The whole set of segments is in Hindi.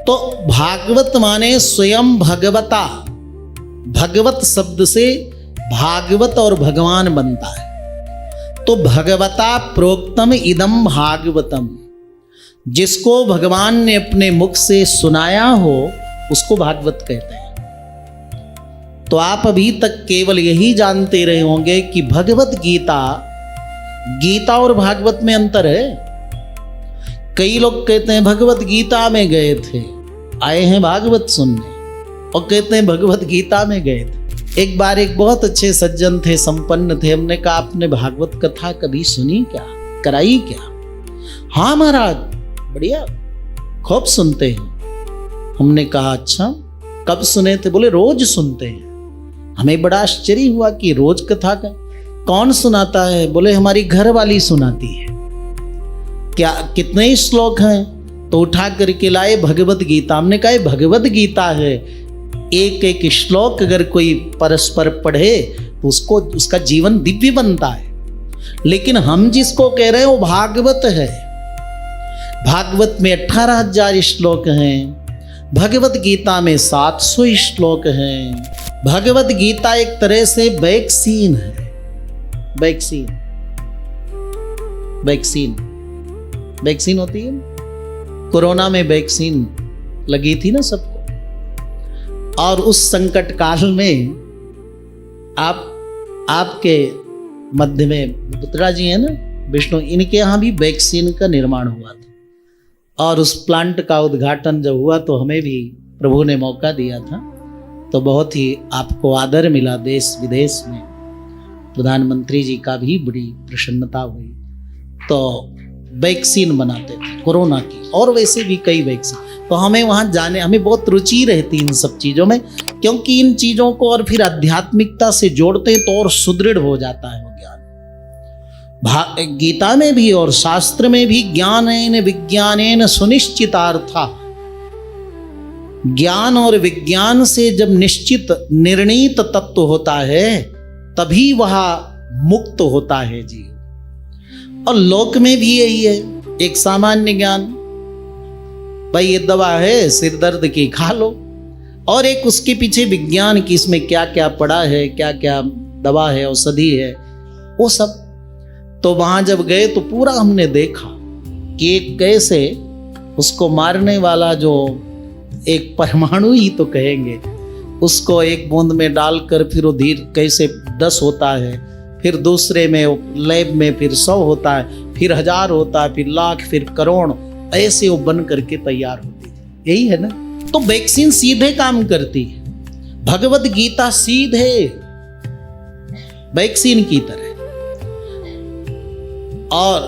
तो भागवत माने स्वयं भगवता, भगवत शब्द से भागवत और भगवान बनता है। तो भगवता प्रोक्तम इदम भागवतम, जिसको भगवान ने अपने मुख से सुनाया हो उसको भागवत कहते हैं। तो आप अभी तक केवल यही जानते रहे होंगे कि भगवत गीता, गीता और भागवत में अंतर है। कई लोग कहते हैं भगवत गीता में गए थे, आए हैं भागवत सुनने, और कहते हैं भगवत गीता में गए थे। एक बार एक बहुत अच्छे सज्जन थे, संपन्न थे, हमने कहा आपने भागवत कथा कभी सुनी क्या, कराई क्या? हाँ महाराज, बढ़िया, खूब सुनते हैं। हमने कहा अच्छा, कब सुने थे? बोले रोज सुनते हैं। हमें बड़ा आश्चर्य हुआ कि रोज कथा का कौन सुनाता है? बोले हमारी घर वाली सुनाती है। क्या कितने श्लोक हैं? तो उठा करके लाए भगवत गीता। हमने कहा भगवत गीता है, एक एक श्लोक अगर कोई परस्पर पढ़े तो उसको, उसका जीवन दिव्य बनता है। लेकिन हम जिसको कह रहे हैं वो भागवत है। भागवत में 18,000 श्लोक हैं, भगवत गीता में 700 श्लोक हैं। भगवत गीता एक तरह से वैक्सीन है। वैक्सीन, वैक्सीन, वैक्सीन होती है। कोरोना में वैक्सीन लगी थी ना सबको, और उस संकट काल में आपके मध्य में पुत्रा जी हैं ना, विष्णु, इनके यहाँ भी वैक्सीन का निर्माण हुआ था। और उस प्लांट का उद्घाटन जब हुआ तो हमें भी प्रभु ने मौका दिया था, तो बहुत ही आपको आदर मिला देश विदेश में। प्रधानमंत्री जी का भी बड़ी प्रसन्नता हुई। तो वैक्सीन बनाते थे कोरोना की, और वैसे भी कई वैक्सीन। तो हमें वहाँ जाने, हमें बहुत रुचि रहती इन सब चीज़ों में, क्योंकि इन चीज़ों को और फिर आध्यात्मिकता से जोड़ते हैं तो और सुदृढ़ हो जाता है वो ज्ञान। गीता में भी और शास्त्र में भी ज्ञानेन विज्ञानेन सुनिश्चितार्था, ज्ञान और विज्ञान से जब निश्चित निर्णीत तत्व होता है तभी वह मुक्त होता है जीव। और लोक में भी यही है, एक सामान्य ज्ञान, भाई ये दवा है सिर दर्द की, खा लो, और एक उसके पीछे विज्ञान की, इसमें क्या क्या पड़ा है, क्या क्या दवा है, औषधि है, वो सब। तो वहां जब गए तो पूरा हमने देखा कि एक कैसे उसको मारने वाला जो एक परमाणु ही तो कहेंगे, उसको एक बूंद में डालकर फिर वो धीरे कैसे 10 होता है, फिर दूसरे में लैब में फिर 100 होता है, फिर 1000 होता है, फिर लाख, फिर करोड़, ऐसे वो बन करके तैयार होती है। यही है ना। तो वैक्सीन सीधे काम करती है, भगवत गीता सीधे वैक्सीन की तरह। और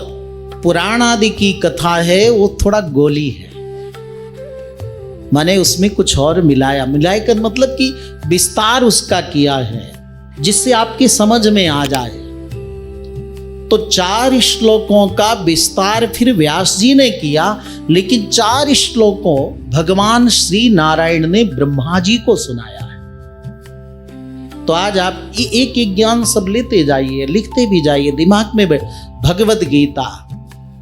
पुराण आदि की कथा है वो थोड़ा गोली है, माने उसमें कुछ और मिलाया कर मतलब कि विस्तार उसका किया है जिससे आपकी समझ में आ जाए। तो 4 श्लोकों का विस्तार फिर व्यास जी ने किया, लेकिन 4 श्लोकों भगवान श्री नारायण ने ब्रह्मा जी को सुनाया है। तो आज आप एक एक ज्ञान सब लेते जाइए, लिखते भी जाइए, दिमाग में बैठ। भगवत गीता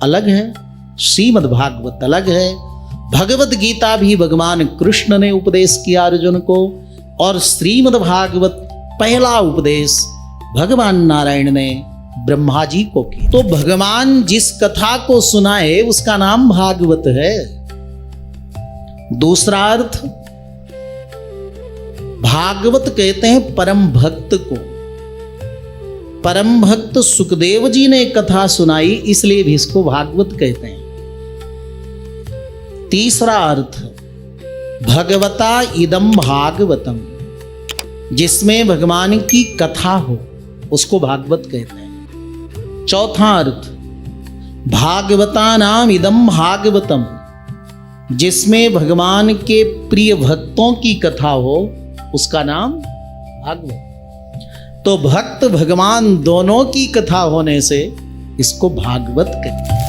अलग है, श्रीमद् भागवत अलग है। भगवत गीता भी भगवान कृष्ण ने उपदेश किया अर्जुन को, और श्रीमद् भागवत पहला उपदेश भगवान नारायण ने ब्रह्मा जी को की। तो भगवान जिस कथा को सुनाए उसका नाम भागवत है। दूसरा अर्थ, भागवत कहते हैं परम भक्त को। परम भक्त सुखदेव जी ने कथा सुनाई, इसलिए भी इसको भागवत कहते हैं। तीसरा अर्थ, भगवता इदम भागवतम, जिसमें भगवान की कथा हो उसको भागवत कहते हैं। चौथा अर्थ, भागवता नाम इदम भागवतम, जिसमें भगवान के प्रिय भक्तों की कथा हो उसका नाम भागवत। तो भक्त भगवान दोनों की कथा होने से इसको भागवत कहते हैं।